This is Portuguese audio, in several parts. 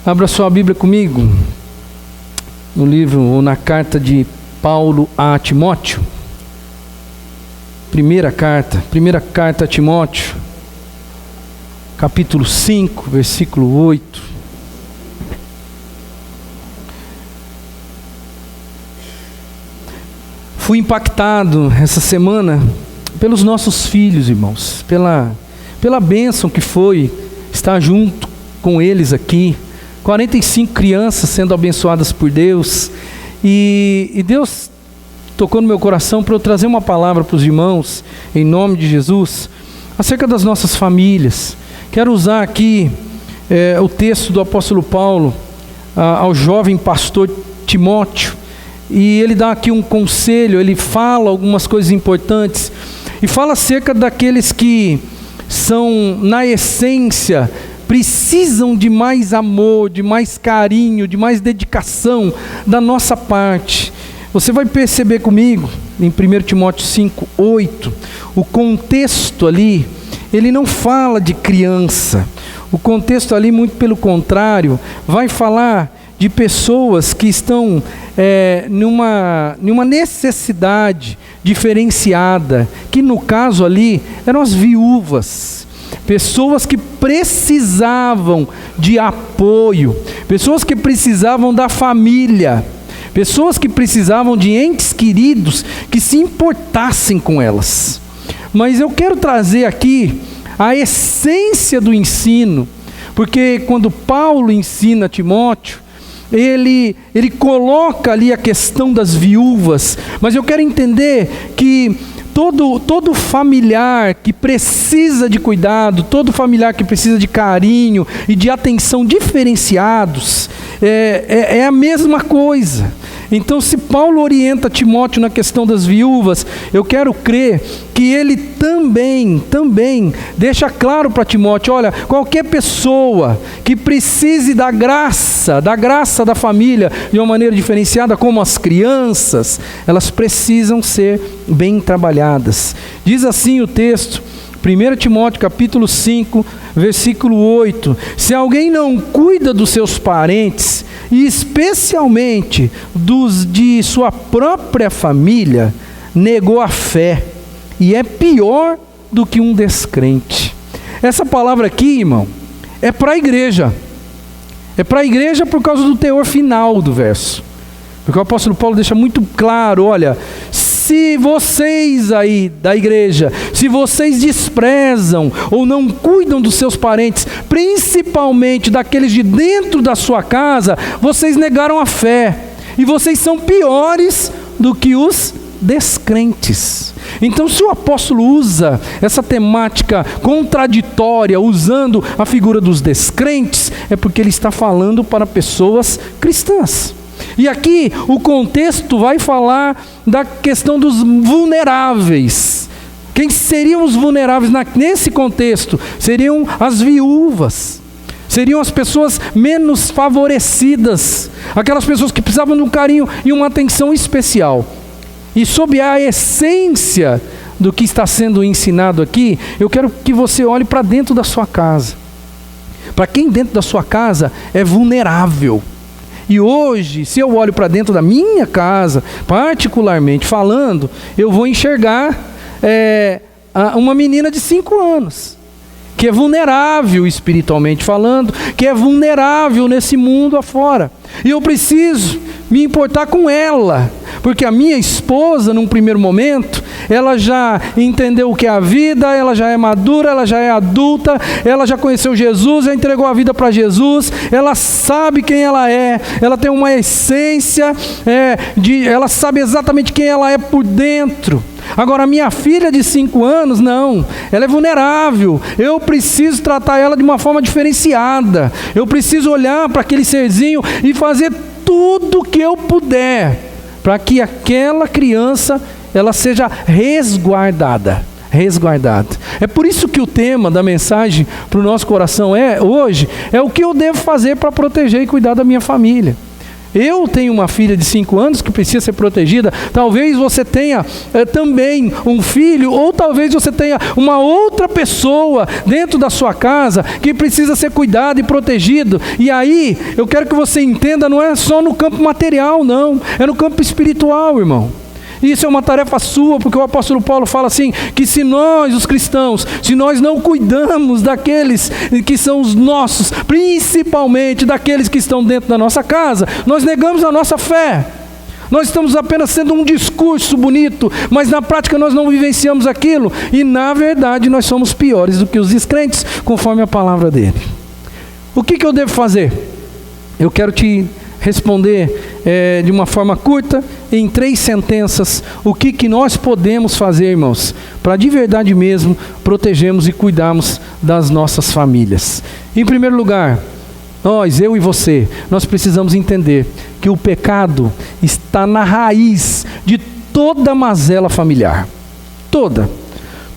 Abra sua Bíblia comigo, no livro ou na carta de Paulo a Timóteo. Primeira carta a Timóteo, capítulo 5, versículo 8. Fui impactado essa semana pelos nossos filhos, irmãos, pela bênção que foi estar junto com eles aqui. 45 crianças sendo abençoadas por Deus, e Deus tocou no meu coração para eu trazer uma palavra para os irmãos, em nome de Jesus, acerca das nossas famílias. Quero usar aqui o texto do apóstolo Paulo ao jovem pastor Timóteo, e ele dá aqui um conselho, ele fala algumas coisas importantes, e fala acerca daqueles que são, na essência, precisam de mais amor, de mais carinho, de mais dedicação da nossa parte. Você vai perceber comigo, em 1 Timóteo 5, 8, o contexto ali, ele não fala de criança. O contexto ali, muito pelo contrário, vai falar de pessoas que estão numa necessidade diferenciada, que no caso ali eram as viúvas. Pessoas que precisavam de apoio, pessoas que precisavam da família, pessoas que precisavam de entes queridos que se importassem com elas. Mas eu quero trazer aqui a essência do ensino, porque quando Paulo ensina Timóteo, ele coloca ali a questão das viúvas, mas eu quero entender que todo familiar que precisa de cuidado, todo familiar que precisa de carinho e de atenção diferenciados, é a mesma coisa. Então, se Paulo orienta Timóteo na questão das viúvas, eu quero crer que ele também deixa claro para Timóteo: olha, qualquer pessoa que precise da graça da família de uma maneira diferenciada, como as crianças, elas precisam ser bem trabalhadas. Diz assim o texto, 1 Timóteo capítulo 5, versículo 8: se alguém não cuida dos seus parentes, e especialmente dos de sua própria família, negou a fé, e é pior do que um descrente. Essa palavra aqui, irmão, é para a igreja. É para a igreja por causa do teor final do verso. Porque o apóstolo Paulo deixa muito claro: olha, se vocês aí da igreja, se vocês desprezam ou não cuidam dos seus parentes, principalmente daqueles de dentro da sua casa, vocês negaram a fé, e vocês são piores do que os descrentes. Então, se o apóstolo usa essa temática contraditória, usando a figura dos descrentes, é porque ele está falando para pessoas cristãs. E aqui o contexto vai falar da questão dos vulneráveis. Quem seriam os vulneráveis nesse contexto? Seriam as viúvas, seriam as pessoas menos favorecidas, aquelas pessoas que precisavam de um carinho e uma atenção especial. E sob a essência do que está sendo ensinado aqui, eu quero que você olhe para dentro da sua casa. Para quem dentro da sua casa é vulnerável. E hoje, se eu olho para dentro da minha casa, particularmente falando, eu vou enxergar uma menina de 5 anos, que é vulnerável espiritualmente falando, que é vulnerável nesse mundo afora. E eu preciso me importar com ela, porque a minha esposa, num primeiro momento, ela já entendeu o que é a vida, ela já é madura, ela já é adulta, ela já conheceu Jesus, já entregou a vida para Jesus, ela sabe quem ela é, ela tem uma essência, ela sabe exatamente quem ela é por dentro. Agora, minha filha de 5 anos, não, ela é vulnerável, eu preciso tratar ela de uma forma diferenciada, eu preciso olhar para aquele serzinho e fazer tudo o que eu puder, para que aquela criança, ela seja resguardada. É por isso que o tema da mensagem para o nosso coração hoje é o que eu devo fazer para proteger e cuidar da minha família. Eu tenho uma filha de 5 anos que precisa ser protegida. Talvez você tenha também um filho, ou talvez você tenha uma outra pessoa dentro da sua casa que precisa ser cuidado e protegido. E aí, eu quero que você entenda, não é só no campo material, não. É no campo espiritual, irmão. Isso é uma tarefa sua, porque o apóstolo Paulo fala assim, que se nós, os cristãos, se nós não cuidamos daqueles que são os nossos, principalmente daqueles que estão dentro da nossa casa, nós negamos a nossa fé. Nós estamos apenas sendo um discurso bonito, mas na prática nós não vivenciamos aquilo, e na verdade nós somos piores do que os descrentes, conforme a palavra dele. O que eu devo fazer? Eu quero te responder de uma forma curta, em 3 sentenças, o que nós podemos fazer, irmãos, para de verdade mesmo protegermos e cuidarmos das nossas famílias. Em primeiro lugar, eu e você, nós precisamos entender que o pecado está na raiz de toda a mazela familiar.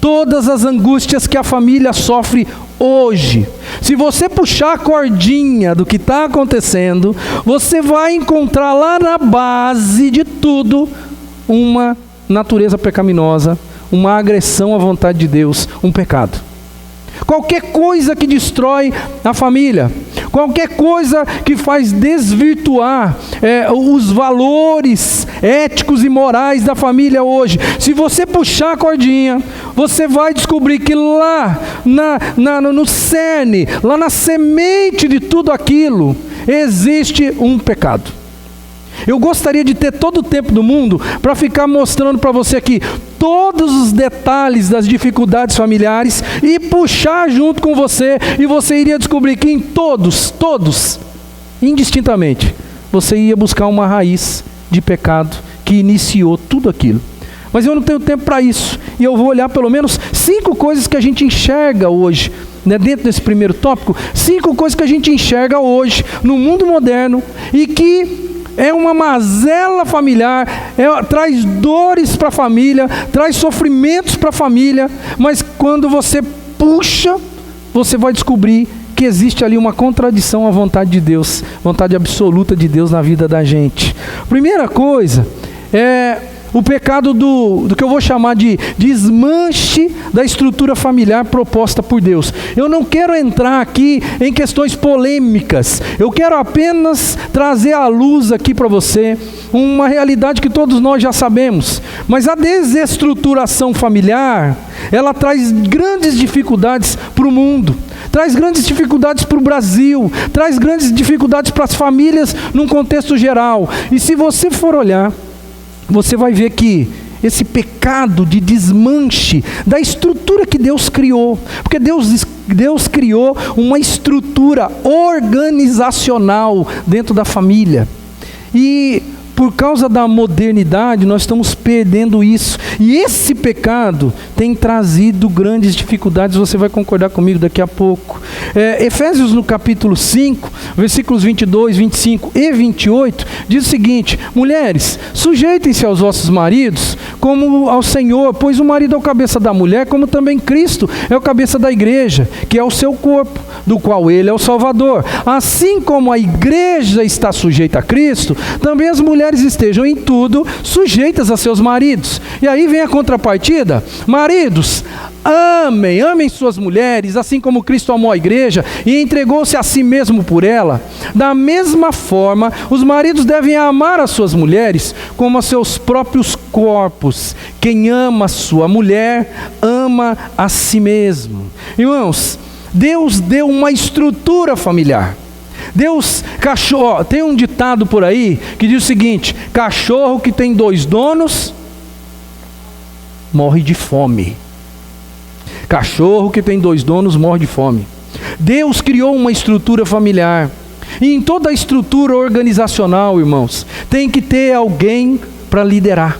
Todas as angústias que a família sofre hoje. Se você puxar a cordinha do que está acontecendo, você vai encontrar lá na base de tudo uma natureza pecaminosa, uma agressão à vontade de Deus, um pecado. Qualquer coisa que destrói a família, qualquer coisa que faz desvirtuar os valores éticos e morais da família hoje, se você puxar a cordinha, você vai descobrir que lá no cerne, lá na semente de tudo aquilo, existe um pecado. Eu gostaria de ter todo o tempo do mundo para ficar mostrando para você aqui todos os detalhes das dificuldades familiares e puxar junto com você, e você iria descobrir que em todos, indistintamente, você ia buscar uma raiz de pecado que iniciou tudo aquilo. Mas eu não tenho tempo para isso, e eu vou olhar pelo menos 5 coisas que a gente enxerga hoje, dentro desse primeiro tópico, 5 coisas que a gente enxerga hoje no mundo moderno e que é uma mazela familiar, traz dores para a família, traz sofrimentos para a família, mas quando você puxa, você vai descobrir que existe ali uma contradição à vontade de Deus, vontade absoluta de Deus na vida da gente. Primeira coisa é o pecado do que eu vou chamar de desmanche da estrutura familiar proposta por Deus. Eu não quero entrar aqui em questões polêmicas, eu quero apenas trazer à luz aqui para você uma realidade que todos nós já sabemos. Mas a desestruturação familiar, ela traz grandes dificuldades para o mundo, traz grandes dificuldades para o Brasil, traz grandes dificuldades para as famílias num contexto geral. E se você for olhar, você vai ver que esse pecado de desmanche da estrutura que Deus criou, porque Deus criou uma estrutura organizacional dentro da família, e por causa da modernidade nós estamos perdendo isso, e esse pecado tem trazido grandes dificuldades, você vai concordar comigo daqui a pouco. Efésios no capítulo 5, versículos 22, 25 e 28, diz o seguinte: mulheres, sujeitem-se aos vossos maridos como ao Senhor, pois o marido é o cabeça da mulher, como também Cristo é o cabeça da igreja, que é o seu corpo, do qual ele é o Salvador. Assim como a igreja está sujeita a Cristo, também as mulheres estejam em tudo sujeitas a seus maridos. E aí vem a contrapartida: maridos, amem suas mulheres, assim como Cristo amou a igreja e entregou-se a si mesmo por ela. Da mesma forma, os maridos devem amar as suas mulheres como a seus próprios corpos. Quem ama a sua mulher, ama a si mesmo. Irmãos, Deus deu uma estrutura familiar. Tem um ditado por aí que diz o seguinte: cachorro que tem 2 donos morre de fome. Cachorro que tem 2 donos morre de fome. Deus criou uma estrutura familiar, e em toda a estrutura organizacional, irmãos, tem que ter alguém para liderar.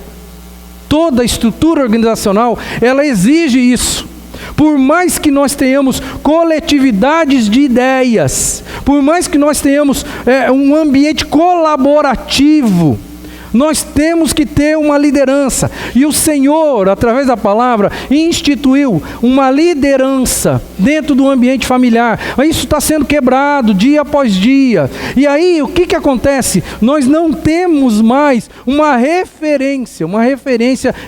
Toda a estrutura organizacional, ela exige isso. Por mais que nós tenhamos coletividades de ideias, por mais que nós tenhamos um ambiente colaborativo, Nós temos que ter uma liderança. E o Senhor, através da palavra, instituiu uma liderança dentro do ambiente familiar. Isso está sendo quebrado dia após dia. E aí, o que acontece? Nós não temos mais uma referência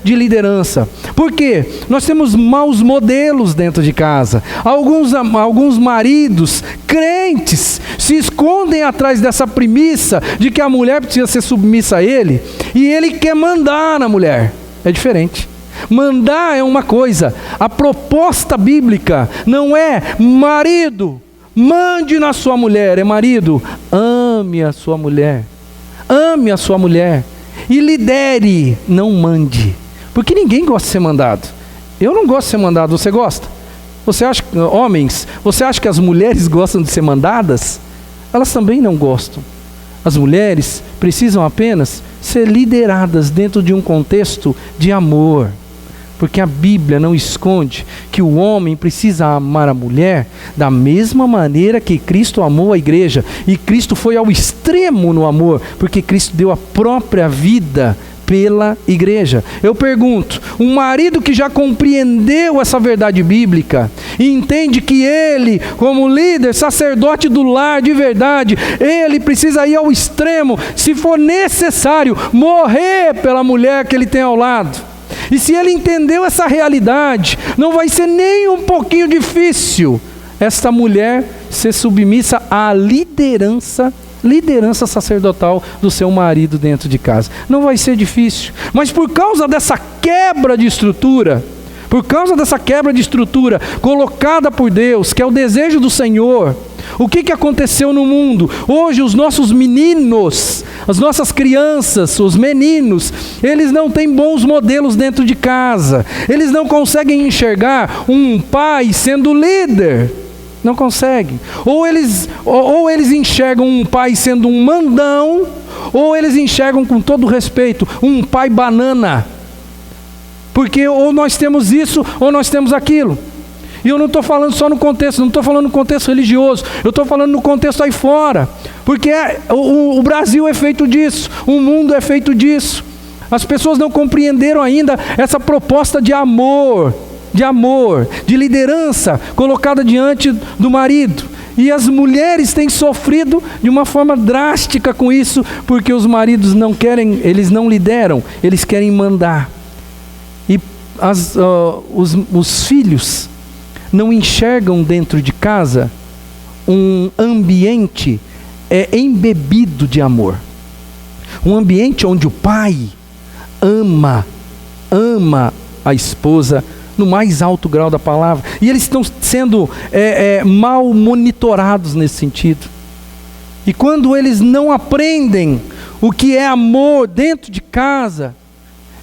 de liderança. Por quê? Nós temos maus modelos dentro de casa. Alguns maridos crentes se escondem atrás dessa premissa de que a mulher precisa ser submissa a ele, e ele quer mandar na mulher. É diferente. Mandar é uma coisa. A proposta bíblica não é marido, mande na sua mulher. É marido, ame a sua mulher. Ame a sua mulher. E lidere, não mande. Porque ninguém gosta de ser mandado. Eu não gosto de ser mandado, você gosta? Você acha, homens, você acha que as mulheres gostam de ser mandadas? Elas também não gostam. As mulheres precisam apenas ser lideradas dentro de um contexto de amor. Porque a Bíblia não esconde que o homem precisa amar a mulher da mesma maneira que Cristo amou a igreja. E Cristo foi ao extremo no amor, porque Cristo deu a própria vida pela igreja. Eu pergunto, um marido que já compreendeu essa verdade bíblica e entende que ele, como líder, sacerdote do lar de verdade, ele precisa ir ao extremo, se for necessário, morrer pela mulher que ele tem ao lado. E se ele entendeu essa realidade, não vai ser nem um pouquinho difícil esta mulher ser submissa à liderança sacerdotal do seu marido dentro de casa. Não vai ser difícil. Mas por causa dessa quebra de estrutura, colocada por Deus, que é o desejo do Senhor, o que aconteceu no mundo? Hoje os nossos meninos, as nossas crianças, os meninos, eles não têm bons modelos dentro de casa. Eles não conseguem enxergar um pai sendo líder. Não conseguem. Ou eles enxergam um pai sendo um mandão, ou eles enxergam, com todo respeito, um pai banana. Porque ou nós temos isso, ou nós temos aquilo. E eu não estou falando só no contexto, não estou falando no contexto religioso, eu estou falando no contexto aí fora. Porque o Brasil é feito disso, o mundo é feito disso. As pessoas não compreenderam ainda essa proposta de amor, de liderança colocada diante do marido. E as mulheres têm sofrido de uma forma drástica com isso, porque os maridos não querem, eles não lideram, eles querem mandar. E os filhos não enxergam dentro de casa um ambiente embebido de amor. Um ambiente onde o pai ama a esposa no mais alto grau da palavra. E eles estão sendo mal monitorados nesse sentido. E quando eles não aprendem o que é amor dentro de casa,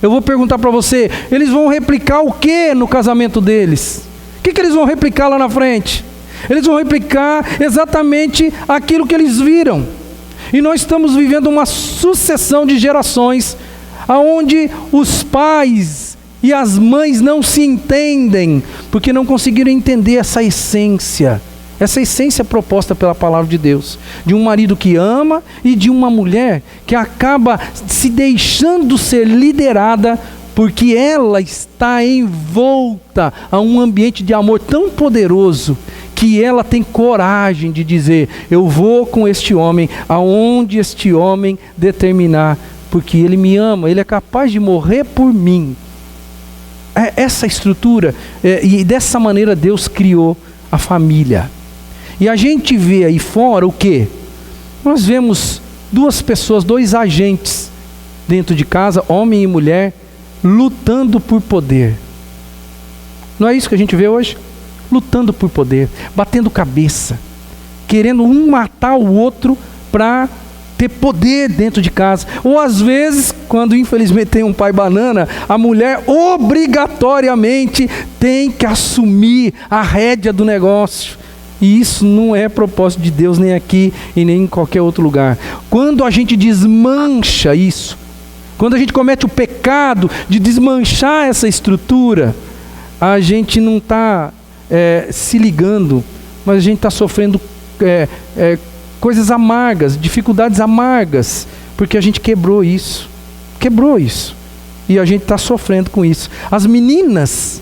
eu vou perguntar para você, eles vão replicar o que no casamento deles? O que eles vão replicar lá na frente? Eles vão replicar exatamente aquilo que eles viram. E nós estamos vivendo uma sucessão de gerações onde os pais e as mães não se entendem, porque não conseguiram entender essa essência proposta pela palavra de Deus, de um marido que ama e de uma mulher que acaba se deixando ser liderada, porque ela está envolta a um ambiente de amor tão poderoso, que ela tem coragem de dizer, eu vou com este homem, aonde este homem determinar, porque ele me ama, ele é capaz de morrer por mim. Essa estrutura, e dessa maneira Deus criou a família. E a gente vê aí fora o quê? Nós vemos duas pessoas, dois agentes dentro de casa, homem e mulher, lutando por poder. Não é isso que a gente vê hoje? Lutando por poder, batendo cabeça, querendo um matar o outro para ter poder dentro de casa. Ou às vezes, quando infelizmente tem um pai banana, a mulher obrigatoriamente tem que assumir a rédea do negócio. E isso não é propósito de Deus, nem aqui e nem em qualquer outro lugar. Quando a gente desmancha isso, quando a gente comete o pecado de desmanchar essa estrutura, a gente não está se ligando, mas a gente está sofrendo coisas amargas, dificuldades amargas, porque a gente quebrou isso. Quebrou isso. E a gente está sofrendo com isso. As meninas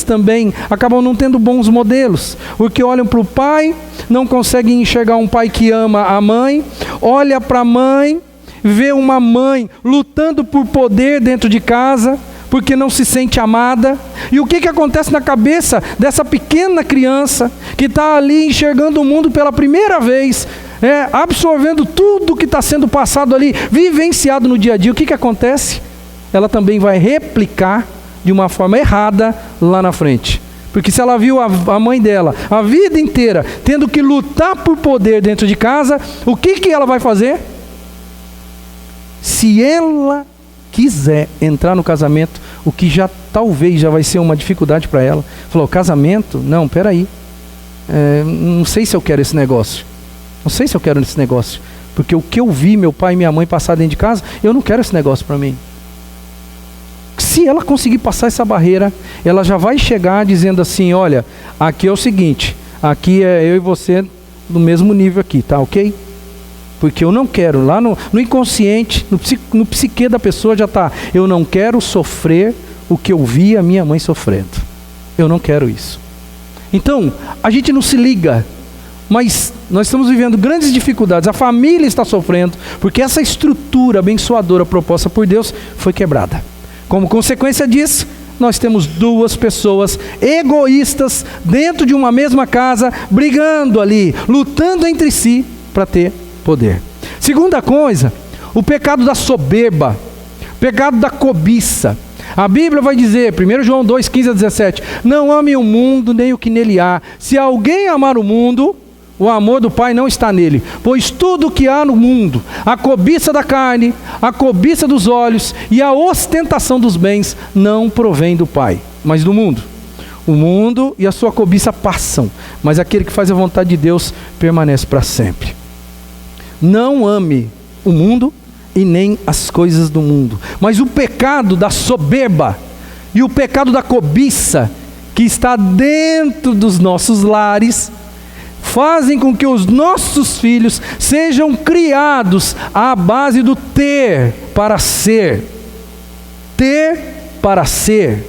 também acabam não tendo bons modelos, porque olham para o pai, não conseguem enxergar um pai que ama a mãe, olha para a mãe, vê uma mãe lutando por poder dentro de casa, porque não se sente amada. E o que acontece na cabeça dessa pequena criança, que está ali enxergando o mundo pela primeira vez, absorvendo tudo que está sendo passado ali, vivenciado no dia a dia? O que acontece? Ela também vai replicar de uma forma errada lá na frente. Porque se ela viu a mãe dela a vida inteira tendo que lutar por poder dentro de casa, o que ela vai fazer? Se ela quiser entrar no casamento, o que talvez já vai ser uma dificuldade para ela. Falou, casamento? Não, peraí. Não sei se eu quero esse negócio. Não sei se eu quero esse negócio. Porque o que eu vi meu pai e minha mãe passar dentro de casa, eu não quero esse negócio para mim. Se ela conseguir passar essa barreira, ela já vai chegar dizendo assim, olha, aqui é o seguinte, aqui é eu e você no mesmo nível aqui, tá ok? Porque eu não quero, lá no inconsciente, no psique da pessoa já está, eu não quero sofrer o que eu vi a minha mãe sofrendo. Eu não quero isso. Então, a gente não se liga, mas nós estamos vivendo grandes dificuldades, a família está sofrendo, porque essa estrutura abençoadora proposta por Deus foi quebrada. Como consequência disso, nós temos duas pessoas egoístas dentro de uma mesma casa, brigando ali, lutando entre si para ter poder. Segunda coisa, o pecado da soberba, pecado da cobiça. A Bíblia vai dizer, 1 João 2, 15 a 17, não ame o mundo nem o que nele há. Se alguém amar o mundo, o amor do Pai não está nele. Pois tudo o que há no mundo, a cobiça da carne, a cobiça dos olhos e a ostentação dos bens, não provém do Pai, mas do mundo. O mundo e a sua cobiça passam, mas aquele que faz a vontade de Deus permanece para sempre. Não ame o mundo e nem as coisas do mundo. Mas o pecado da soberba e o pecado da cobiça, que está dentro dos nossos lares, fazem com que os nossos filhos sejam criados à base do ter para ser. Ter para ser.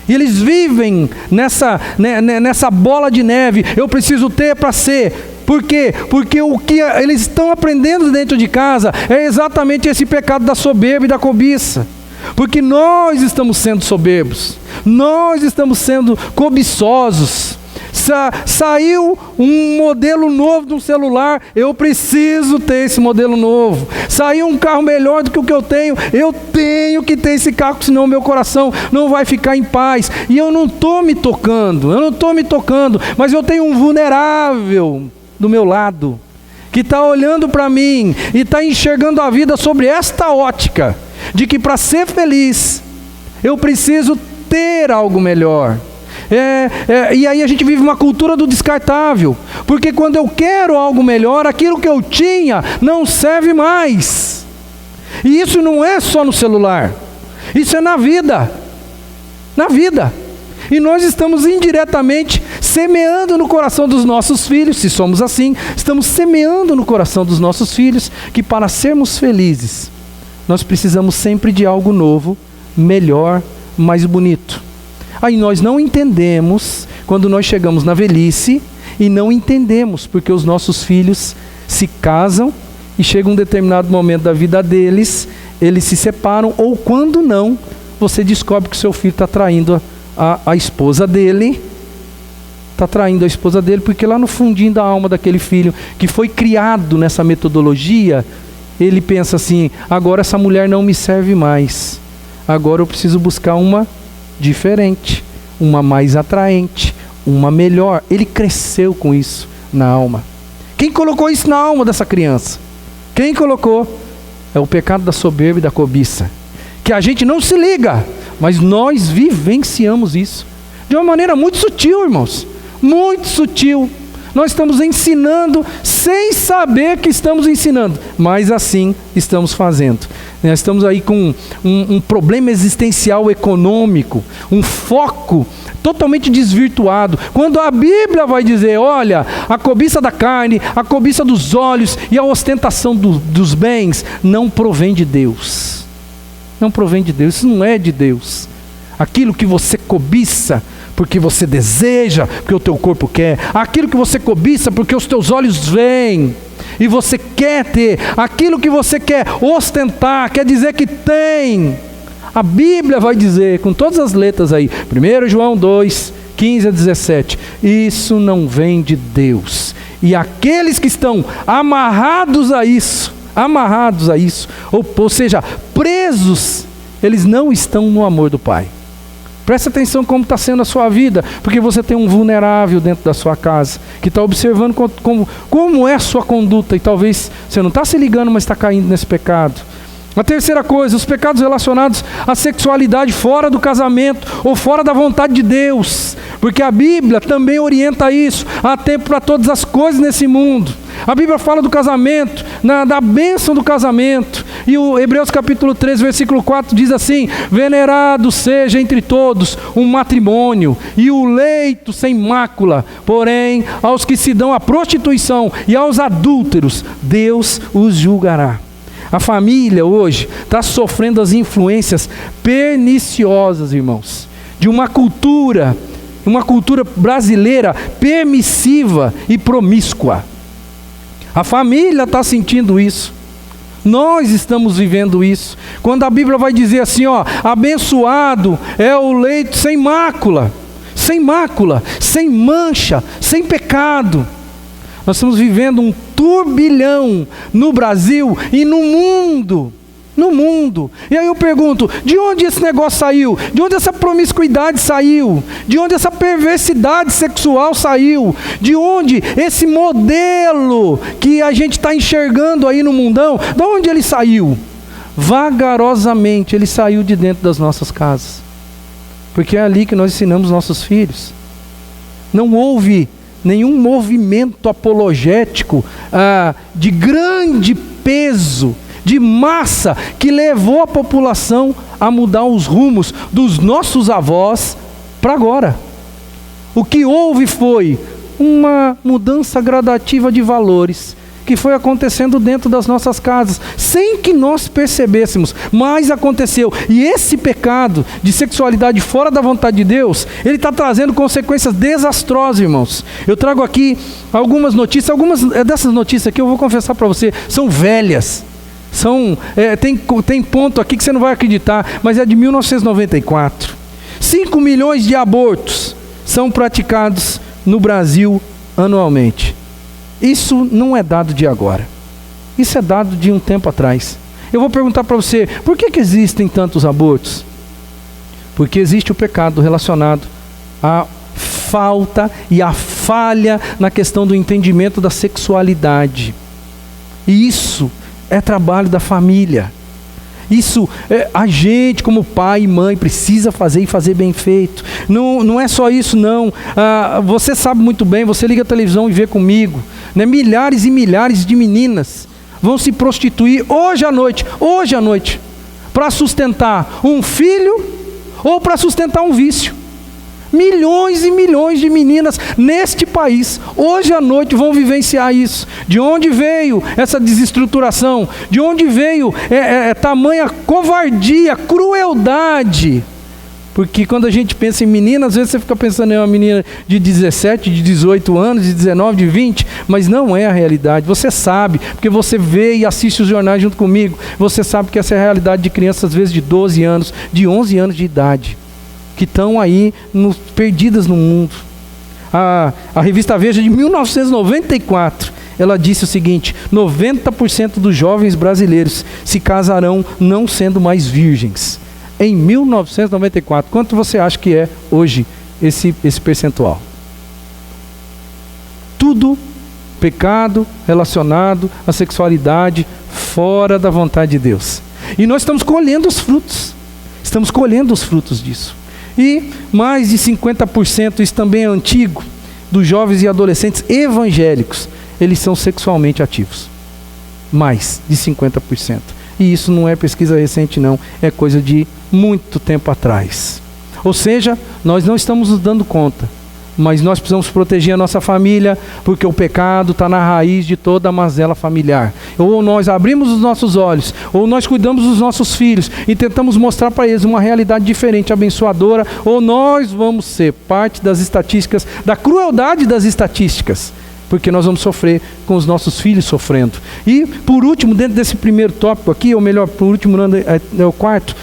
E eles vivem nessa bola de neve. Eu preciso ter para ser. Por quê? Porque o que eles estão aprendendo dentro de casa é exatamente esse pecado da soberba e da cobiça. Porque nós estamos sendo soberbos. Nós estamos sendo cobiçosos. Saiu um modelo novo de um celular, eu preciso ter esse modelo novo. Saiu um carro melhor do que o que eu tenho que ter esse carro, senão o meu coração não vai ficar em paz. E eu não estou me tocando, mas eu tenho um vulnerável do meu lado, que está olhando para mim e está enxergando a vida sobre esta ótica, de que para ser feliz, eu preciso ter algo melhor. E aí a gente vive uma cultura do descartável, porque quando eu quero algo melhor, aquilo que eu tinha não serve mais. E isso não é só no celular, isso é na vida. E nós estamos indiretamente semeando no coração dos nossos filhos, se somos assim, estamos semeando no coração dos nossos filhos, que para sermos felizes, nós precisamos sempre de algo novo, melhor, mais bonito. Aí nós não entendemos, quando nós chegamos na velhice, e não entendemos porque os nossos filhos se casam e chega um determinado momento da vida deles, eles se separam, ou quando não, você descobre que o seu filho está traindo a esposa dele, porque lá no fundinho da alma daquele filho, que foi criado nessa metodologia, ele pensa assim, agora essa mulher não me serve mais, agora eu preciso buscar uma diferente, uma mais atraente, uma melhor. Ele cresceu com isso na alma. Quem colocou isso na alma dessa criança? Quem colocou? É o pecado da soberba e da cobiça, que a gente não se liga, mas nós vivenciamos isso de uma maneira muito sutil, irmãos, muito sutil. Nós estamos ensinando sem saber que estamos ensinando, mas assim estamos fazendo. Nós estamos aí com um problema existencial econômico, um foco totalmente desvirtuado. Quando a Bíblia vai dizer, olha, a cobiça da carne, a cobiça dos olhos e a ostentação dos bens não provém de Deus. Não provém de Deus, isso não é de Deus. Aquilo que você cobiça porque você deseja, porque o teu corpo quer, aquilo que você cobiça porque os teus olhos veem, e você quer ter, aquilo que você quer ostentar, quer dizer que tem. A Bíblia vai dizer, com todas as letras aí, 1 João 2, 15 a 17, isso não vem de Deus. E aqueles que estão amarrados a isso, ou seja, presos, eles não estão no amor do Pai. Preste atenção como está sendo a sua vida, porque você tem um vulnerável dentro da sua casa, que está observando como é a sua conduta, e talvez você não está se ligando, mas está caindo nesse pecado. A terceira coisa, os pecados relacionados à sexualidade fora do casamento, ou fora da vontade de Deus, porque a Bíblia também orienta isso. Há tempo para todas as coisas nesse mundo. A Bíblia fala do casamento, da bênção do casamento, e o Hebreus capítulo 3, versículo 4 diz assim: venerado seja entre todos um matrimônio e o leito sem mácula, porém aos que se dão à prostituição e aos adúlteros Deus os julgará. A família hoje está sofrendo as influências perniciosas, irmãos, de uma cultura brasileira permissiva e promíscua. A família está sentindo isso. Nós estamos vivendo isso. Quando a Bíblia vai dizer assim, ó, abençoado é o leito sem mácula, sem mancha, sem pecado. Nós estamos vivendo um turbilhão no Brasil e no mundo. E aí eu pergunto, de onde esse negócio saiu? De onde essa promiscuidade saiu? De onde essa perversidade sexual saiu? De onde esse modelo que a gente está enxergando aí no mundão, de onde ele saiu? Vagarosamente ele saiu de dentro das nossas casas, porque é ali que nós ensinamos nossos filhos. Não houve nenhum movimento apologético de grande peso, de massa, que levou a população a mudar os rumos dos nossos avós para agora. O que houve foi uma mudança gradativa de valores, que foi acontecendo dentro das nossas casas, sem que nós percebêssemos, mas aconteceu. E esse pecado de sexualidade fora da vontade de Deus, ele está trazendo consequências desastrosas, irmãos. Eu trago aqui algumas notícias, algumas dessas notícias aqui eu vou confessar para você, são velhas. Tem ponto aqui que você não vai acreditar, mas é de 1994. 5 milhões de abortos são praticados no Brasil anualmente. Isso não é dado de agora. Isso é dado de um tempo atrás. Eu vou perguntar para você, por que existem tantos abortos? Porque existe o pecado relacionado à falta e à falha na questão do entendimento da sexualidade. E isso é trabalho da família. Isso a gente como pai e mãe precisa fazer, e fazer bem feito. Não é só isso não. Você sabe muito bem, você liga a televisão e vê comigo, né? Milhares e milhares de meninas vão se prostituir hoje à noite, para sustentar um filho ou para sustentar um vício. Milhões e milhões de meninas neste país, hoje à noite, vão vivenciar isso. De onde veio essa desestruturação? De onde veio tamanha covardia, crueldade? Porque quando a gente pensa em menina, às vezes você fica pensando em uma menina de 17, de 18 anos, de 19, de 20, mas não é a realidade. Você sabe, porque você vê e assiste os jornais junto comigo, você sabe que essa é a realidade de crianças, às vezes de 12 anos, de 11 anos de idade, que estão aí perdidas no mundo. A revista Veja, de 1994, ela disse o seguinte: 90% dos jovens brasileiros se casarão não sendo mais virgens. Em 1994, quanto você acha que é hoje esse percentual? Tudo pecado relacionado à sexualidade fora da vontade de Deus. E nós estamos colhendo os frutos. Estamos colhendo os frutos disso. E mais de 50%, isso também é antigo, dos jovens e adolescentes evangélicos, eles são sexualmente ativos. Mais de 50%. E isso não é pesquisa recente não, é coisa de muito tempo atrás. Ou seja, nós não estamos nos dando conta, mas nós precisamos proteger a nossa família, porque o pecado está na raiz de toda a mazela familiar. Ou nós abrimos os nossos olhos, ou nós cuidamos dos nossos filhos e tentamos mostrar para eles uma realidade diferente, abençoadora, ou nós vamos ser parte das estatísticas, da crueldade das estatísticas, porque nós vamos sofrer com os nossos filhos sofrendo. E, por último, dentro desse primeiro tópico aqui, ou melhor, por último, é o quarto,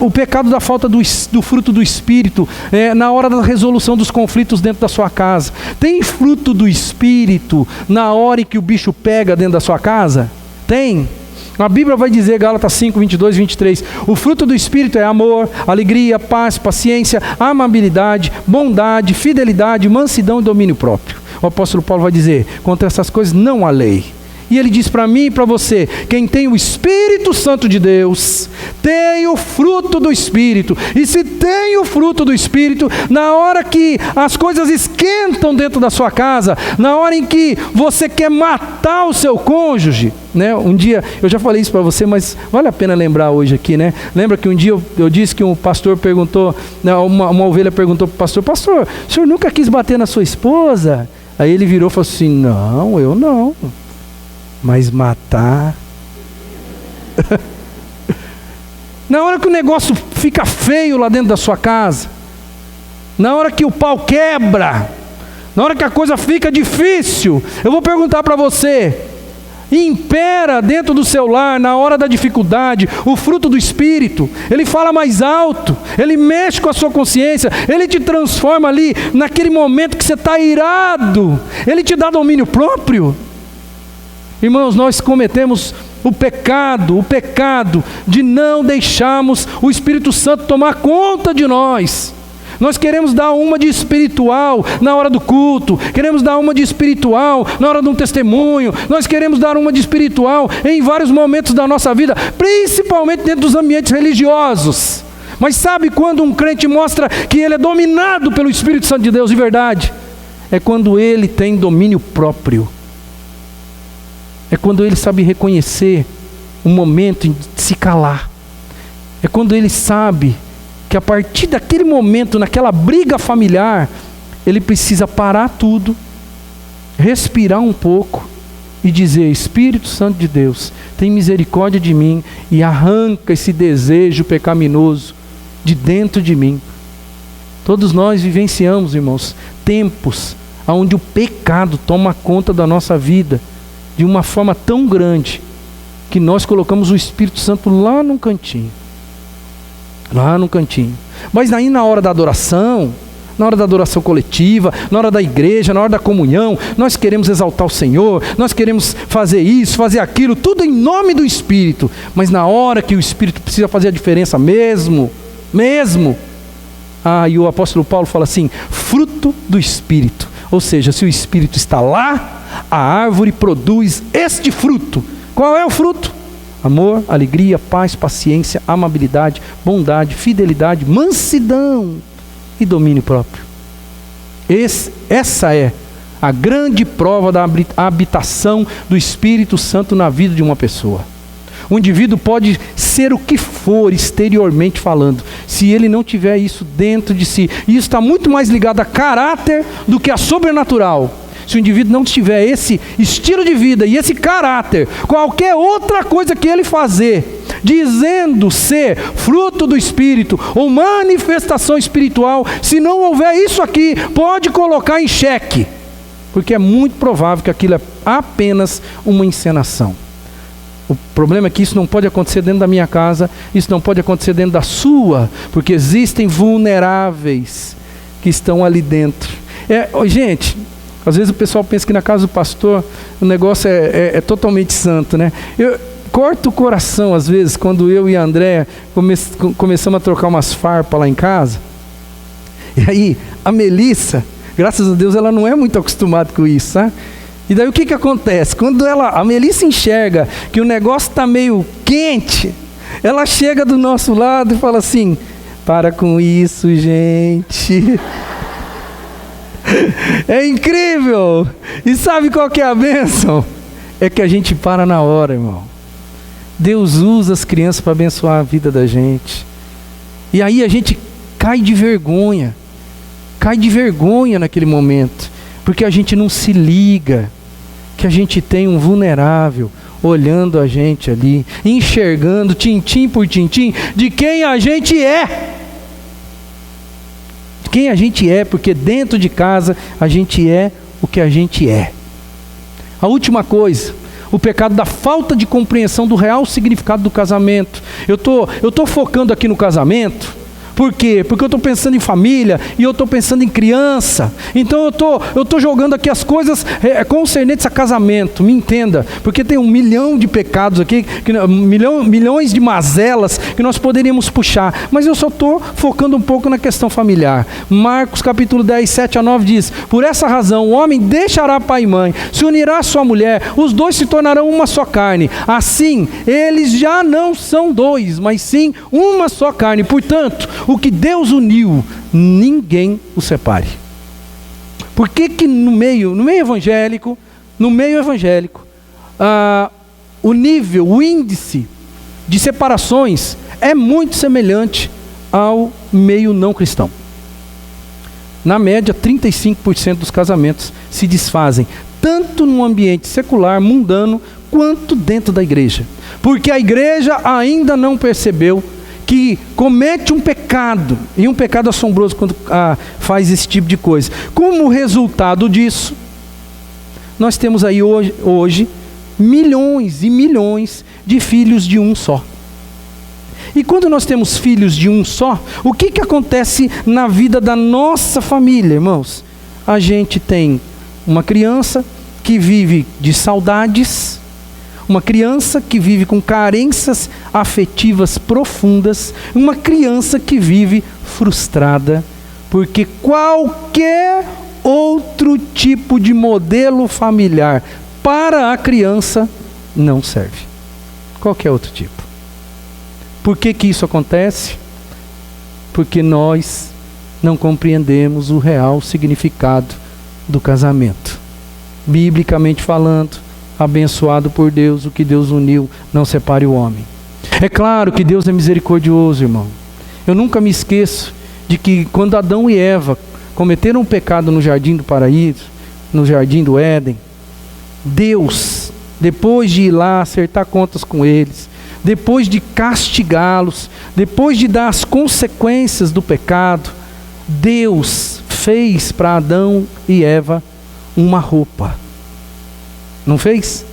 o pecado da falta do fruto do Espírito, na hora da resolução dos conflitos dentro da sua casa. Tem fruto do Espírito na hora em que o bicho pega dentro da sua casa? Tem. A Bíblia vai dizer, Gálatas 5, 22, 23, o fruto do Espírito é amor, alegria, paz, paciência, amabilidade, bondade, fidelidade, mansidão e domínio próprio. O apóstolo Paulo vai dizer, contra essas coisas não há lei. E ele diz para mim e para você, quem tem o Espírito Santo de Deus, tem o fruto do Espírito. E se tem o fruto do Espírito, na hora que as coisas esquentam dentro da sua casa, na hora em que você quer matar o seu cônjuge, né? Um dia, eu já falei isso para você, mas vale a pena lembrar hoje aqui, né? Lembra que um dia eu disse que um pastor perguntou, uma ovelha perguntou para o pastor, pastor, o senhor nunca quis bater na sua esposa? Aí ele virou e falou assim, não, eu não. Mas matar... Na hora que o negócio fica feio lá dentro da sua casa, na hora que o pau quebra, na hora que a coisa fica difícil, eu vou perguntar para você, impera dentro do seu lar, na hora da dificuldade, o fruto do Espírito. Ele fala mais alto, ele mexe com a sua consciência, ele te transforma ali, naquele momento que você está irado, ele te dá domínio próprio. Irmãos, nós cometemos o pecado de não deixarmos o Espírito Santo tomar conta de nós. Nós queremos dar uma de espiritual na hora do culto, queremos dar uma de espiritual na hora de um testemunho, nós queremos dar uma de espiritual em vários momentos da nossa vida, principalmente dentro dos ambientes religiosos. Mas sabe quando um crente mostra que ele é dominado pelo Espírito Santo de Deus de verdade? É quando ele tem domínio próprio. É quando ele sabe reconhecer o momento de se calar. É quando ele sabe que a partir daquele momento, naquela briga familiar, ele precisa parar tudo, respirar um pouco e dizer, Espírito Santo de Deus, tem misericórdia de mim e arranca esse desejo pecaminoso de dentro de mim. Todos nós vivenciamos, irmãos, tempos onde o pecado toma conta da nossa vida de uma forma tão grande que nós colocamos o Espírito Santo lá num cantinho. Mas aí na hora da adoração coletiva, na hora da igreja, na hora da comunhão, nós queremos exaltar o Senhor, nós queremos fazer isso, fazer aquilo, tudo em nome do Espírito. Mas na hora que o Espírito precisa fazer a diferença mesmo, e o apóstolo Paulo fala assim, fruto do Espírito. Ou seja, se o Espírito está lá, a árvore produz este fruto. Qual é o fruto? Amor, alegria, paz, paciência, amabilidade, bondade, fidelidade, mansidão e domínio próprio. Essa é a grande prova da habitação do Espírito Santo na vida de uma pessoa. O indivíduo pode ser o que for exteriormente falando, se ele não tiver isso dentro de si. E isso está muito mais ligado a caráter do que a sobrenatural. Se o indivíduo não tiver esse estilo de vida e esse caráter, qualquer outra coisa que ele fazer, dizendo ser fruto do Espírito ou manifestação espiritual, se não houver isso aqui, pode colocar em xeque, porque é muito provável que aquilo é apenas uma encenação. O problema é que isso não pode acontecer dentro da minha casa, isso não pode acontecer dentro da sua, porque existem vulneráveis que estão ali dentro. Gente, às vezes o pessoal pensa que na casa do pastor o negócio é totalmente santo, né? Eu corto o coração às vezes quando eu e a Andréia começamos a trocar umas farpas lá em casa. E aí a Melissa, graças a Deus, ela não é muito acostumada com isso, sabe? E daí o que acontece? Quando a Melissa enxerga que o negócio está meio quente, ela chega do nosso lado e fala assim, para com isso, gente. É incrível. E sabe qual que é a bênção? É que a gente para na hora, irmão. Deus usa as crianças para abençoar a vida da gente. E aí a gente cai de vergonha naquele momento, porque a gente não se liga que a gente tem um vulnerável olhando a gente ali, enxergando tintim por tintim de quem a gente é. De quem a gente é, porque dentro de casa a gente é o que a gente é. A última coisa, o pecado da falta de compreensão do real significado do casamento. Eu tô focando aqui no casamento. Por quê? Porque eu estou pensando em família e eu estou pensando em criança. Então eu tô jogando aqui as coisas concernentes a casamento. Me entenda, porque tem 1 milhão de pecados aqui, milhões de mazelas que nós poderíamos puxar. Mas eu só estou focando um pouco na questão familiar. Marcos capítulo 10, 7 a 9 diz: por essa razão o homem deixará pai e mãe, se unirá à sua mulher, os dois se tornarão uma só carne. Assim, eles já não são dois, mas sim uma só carne. Portanto, o que Deus uniu, ninguém o separe. Por que no meio evangélico, o índice de separações é muito semelhante ao meio não cristão? Na média, 35% dos casamentos se desfazem, tanto no ambiente secular, mundano, quanto dentro da igreja. Porque a igreja ainda não percebeu que comete um pecado, e um pecado assombroso quando faz esse tipo de coisa. Como resultado disso, nós temos aí hoje milhões e milhões de filhos de um só. E quando nós temos filhos de um só, o que acontece na vida da nossa família, irmãos? A gente tem uma criança que vive de saudades, uma criança que vive com carências afetivas profundas, uma criança que vive frustrada, porque qualquer outro tipo de modelo familiar para a criança não serve. Qualquer outro tipo. Por que isso acontece? Porque nós não compreendemos o real significado do casamento. Biblicamente falando, abençoado por Deus, o que Deus uniu, não separe o homem. É claro que Deus é misericordioso, irmão. Eu nunca me esqueço de que quando Adão e Eva cometeram um pecado no jardim do paraíso, no jardim do Éden, Deus, depois de ir lá acertar contas com eles, depois de castigá-los, depois de dar as consequências do pecado, Deus fez para Adão e Eva uma roupa. Não fez?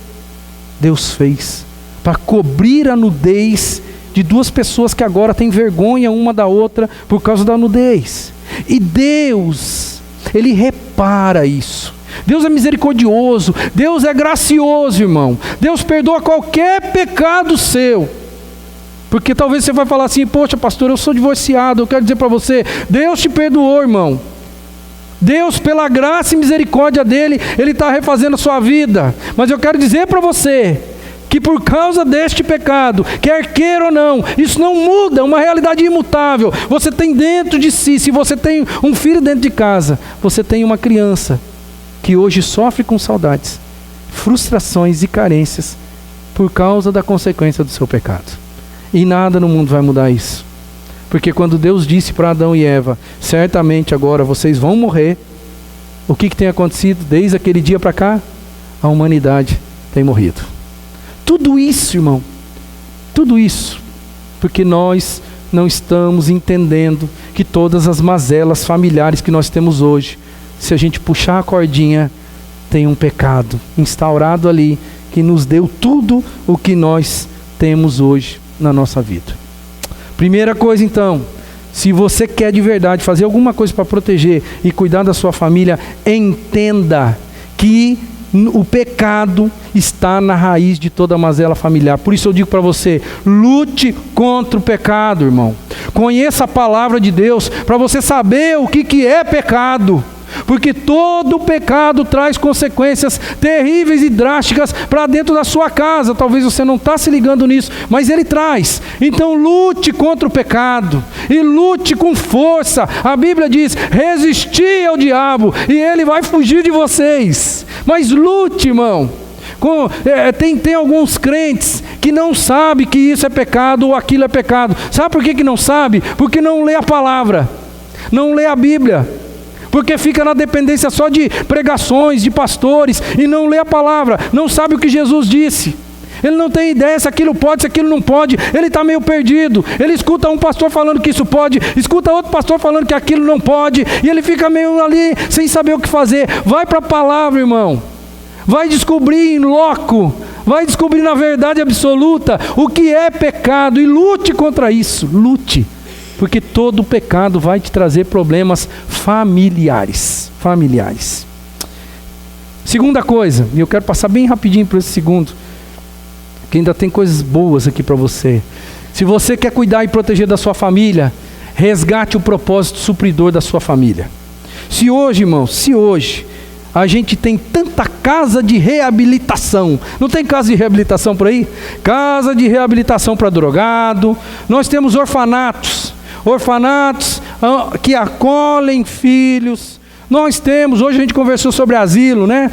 Deus fez para cobrir a nudez de duas pessoas que agora têm vergonha uma da outra por causa da nudez. E Deus, Ele repara isso. Deus é misericordioso, Deus é gracioso, irmão. Deus perdoa qualquer pecado seu. Porque talvez você vai falar assim: poxa, pastor, eu sou divorciado. Eu quero dizer para você, Deus te perdoou, irmão. Deus, pela graça e misericórdia dEle, Ele está refazendo a sua vida. Mas eu quero dizer para você que por causa deste pecado, quer queira ou não, isso não muda, é uma realidade imutável. Você tem dentro de si, se você tem um filho dentro de casa, você tem uma criança que hoje sofre com saudades, frustrações e carências por causa da consequência do seu pecado. E nada no mundo vai mudar isso. Porque quando Deus disse para Adão e Eva, certamente agora vocês vão morrer, o que tem acontecido desde aquele dia para cá? A humanidade tem morrido. Tudo isso, irmão, tudo isso, porque nós não estamos entendendo que todas as mazelas familiares que nós temos hoje, se a gente puxar a cordinha, tem um pecado instaurado ali, que nos deu tudo o que nós temos hoje na nossa vida. Primeira coisa então, se você quer de verdade fazer alguma coisa para proteger e cuidar da sua família, entenda que o pecado está na raiz de toda a mazela familiar. Por isso eu digo para você, lute contra o pecado, irmão. Conheça a palavra de Deus para você saber o que é pecado. Porque todo pecado traz consequências terríveis e drásticas para dentro da sua casa. Talvez você não está se ligando nisso, mas ele traz. Então lute contra o pecado e lute com força. A Bíblia diz: resisti ao diabo e ele vai fugir de vocês. Mas lute, irmão. Tem alguns crentes que não sabe que isso é pecado ou aquilo é pecado. Sabe por que não sabe? Porque não lê a palavra, não lê a Bíblia. Porque fica na dependência só de pregações, de pastores, e não lê a palavra, não sabe o que Jesus disse. Ele não tem ideia se aquilo pode, se aquilo não pode, ele está meio perdido. Ele escuta um pastor falando que isso pode, escuta outro pastor falando que aquilo não pode, e ele fica meio ali sem saber o que fazer. Vai para a palavra, irmão, vai descobrir em loco, vai descobrir na verdade absoluta o que é pecado, e lute contra isso, lute. Porque todo pecado vai te trazer problemas familiares. Segunda coisa, e eu quero passar bem rapidinho por esse segundo, que ainda tem coisas boas aqui para você. Se você quer cuidar e proteger da sua família, resgate o propósito supridor da sua família. Se hoje, irmãos, a gente tem tanta casa de reabilitação, não tem casa de reabilitação por aí? Casa de reabilitação para drogado, nós temos orfanatos que acolhem filhos. Nós temos, hoje a gente conversou sobre asilo, né?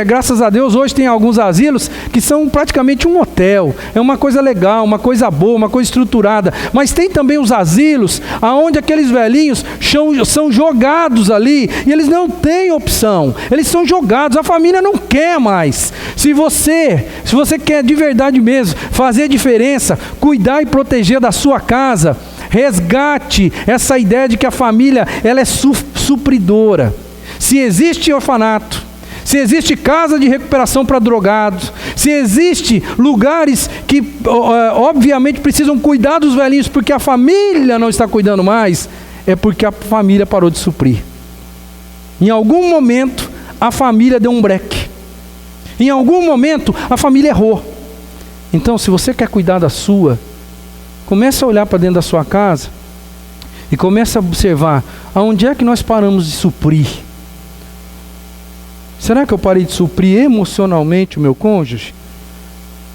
Graças a Deus, hoje tem alguns asilos que são praticamente um hotel. É uma coisa legal, uma coisa boa, uma coisa estruturada. Mas tem também os asilos, onde aqueles velhinhos são jogados ali, e eles não têm opção. Eles são jogados, a família não quer mais. Se você quer de verdade mesmo fazer diferença, cuidar e proteger da sua casa, resgate essa ideia de que a família ela é supridora. Se existe orfanato, se existe casa de recuperação para drogados, se existe lugares que obviamente precisam cuidar dos velhinhos porque a família não está cuidando mais, é porque a família parou de suprir. Em algum momento a família deu um breque, em algum momento a família errou. Então, se você quer cuidar da sua, comece a olhar para dentro da sua casa e comece a observar aonde é que nós paramos de suprir. Será que eu parei de suprir emocionalmente o meu cônjuge?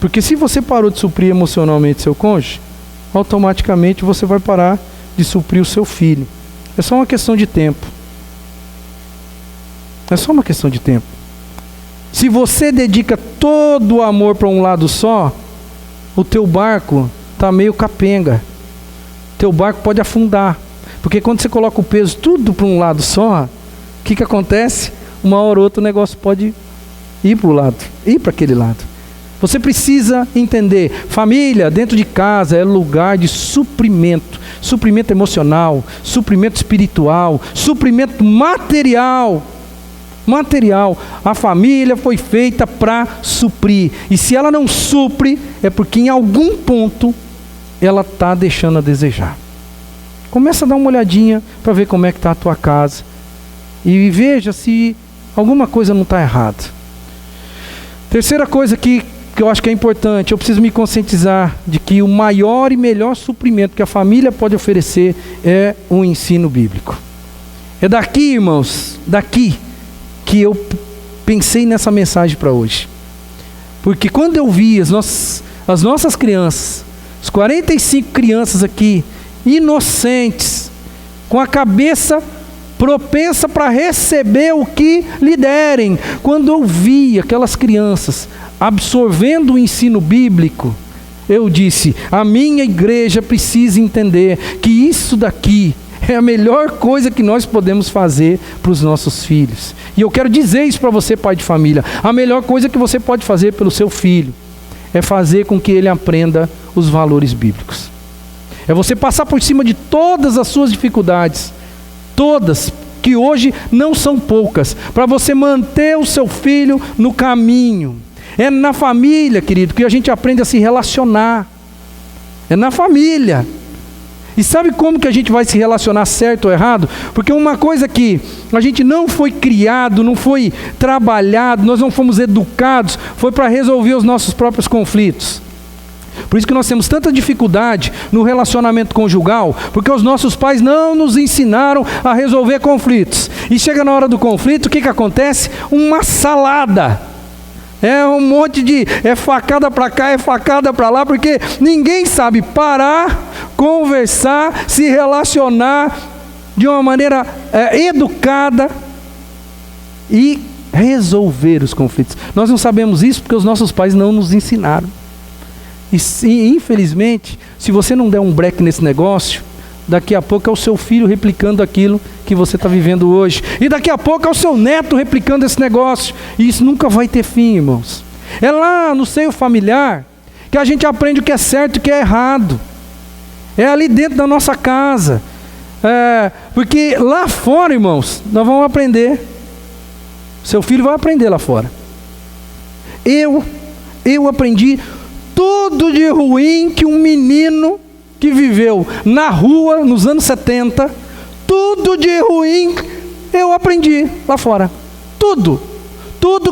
Porque se você parou de suprir emocionalmente seu cônjuge, automaticamente você vai parar de suprir o seu filho. É só uma questão de tempo. É só uma questão de tempo. Se você dedica todo o amor para um lado só, o teu barco está meio capenga. Teu barco pode afundar. Porque quando você coloca o peso tudo para um lado só, o que acontece? Uma hora ou outra o negócio pode ir para aquele lado. Você precisa entender, família dentro de casa é lugar de suprimento. Suprimento emocional, suprimento espiritual, suprimento material. A família foi feita para suprir. E se ela não supre, é porque em algum ponto ela está deixando a desejar. Começa a dar uma olhadinha para ver como é que está a tua casa. E veja se alguma coisa não está errada. Terceira coisa que eu acho que é importante, eu preciso me conscientizar de que o maior e melhor suprimento que a família pode oferecer é o ensino bíblico. É daqui, irmãos, que eu pensei nessa mensagem para hoje. Porque quando eu vi as nossas crianças, as 45 crianças aqui, inocentes, com a cabeça propensa para receber o que lhe derem, quando eu vi aquelas crianças absorvendo o ensino bíblico, eu disse, a minha igreja precisa entender que isso daqui é a melhor coisa que nós podemos fazer para os nossos filhos. E eu quero dizer isso para você, pai de família. A melhor coisa que você pode fazer pelo seu filho é fazer com que ele aprenda os valores bíblicos. É você passar por cima de todas as suas dificuldades, todas, que hoje não são poucas, para você manter o seu filho no caminho. É na família, querido, que a gente aprende a se relacionar. É na família. E sabe como que a gente vai se relacionar certo ou errado? Porque uma coisa que a gente não foi criado, não foi trabalhado, nós não fomos educados, foi para resolver os nossos próprios conflitos. Por isso que nós temos tanta dificuldade no relacionamento conjugal, porque os nossos pais não nos ensinaram a resolver conflitos. E chega na hora do conflito, o que acontece? Uma salada. É um monte de facada para cá, é facada para lá, porque ninguém sabe parar, conversar, se relacionar de uma maneira educada e resolver os conflitos. Nós não sabemos isso porque os nossos pais não nos ensinaram. E infelizmente, se você não der um break nesse negócio, daqui a pouco é o seu filho replicando aquilo que você está vivendo hoje. E daqui a pouco é o seu neto replicando esse negócio. E isso nunca vai ter fim, irmãos. É lá no seio familiar que a gente aprende o que é certo e o que é errado. É ali dentro da nossa casa. Porque lá fora, irmãos, nós vamos aprender. Seu filho vai aprender lá fora. Eu aprendi tudo de ruim que um menino que viveu na rua nos anos 70, tudo de ruim eu aprendi lá fora. Tudo